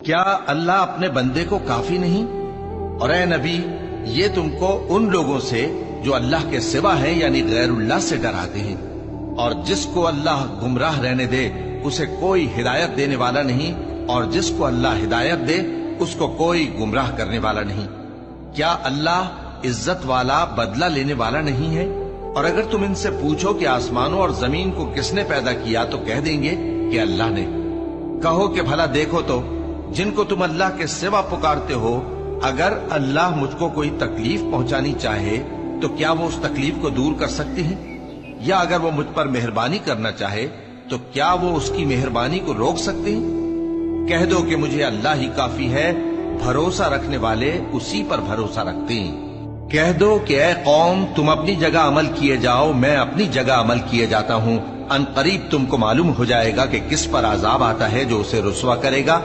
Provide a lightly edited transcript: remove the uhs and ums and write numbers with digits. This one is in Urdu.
کیا اللہ اپنے بندے کو کافی نہیں؟ اور اے نبی، یہ تم کو ان لوگوں سے جو اللہ کے سوا ہیں یعنی غیر اللہ سے ڈراتے ہیں، اور جس کو اللہ گمراہ رہنے دے اسے کوئی ہدایت دینے والا نہیں، اور جس کو اللہ ہدایت دے اس کو کوئی گمراہ کرنے والا نہیں۔ کیا اللہ عزت والا بدلہ لینے والا نہیں ہے؟ اور اگر تم ان سے پوچھو کہ آسمانوں اور زمین کو کس نے پیدا کیا تو کہہ دیں گے کہ اللہ نے۔ کہو کہ بھلا دیکھو تو جن کو تم اللہ کے سوا پکارتے ہو، اگر اللہ مجھ کو کوئی تکلیف پہنچانی چاہے تو کیا وہ اس تکلیف کو دور کر سکتے ہیں؟ یا اگر وہ مجھ پر مہربانی کرنا چاہے تو کیا وہ اس کی مہربانی کو روک سکتے ہیں؟ کہہ دو کہ مجھے اللہ ہی کافی ہے، بھروسہ رکھنے والے اسی پر بھروسہ رکھتے ہیں۔ کہہ دو کہ اے قوم، تم اپنی جگہ عمل کیے جاؤ، میں اپنی جگہ عمل کیے جاتا ہوں، ان قریب تم کو معلوم ہو جائے گا کہ کس پر عذاب آتا ہے جو اسے رسوا کرے گا۔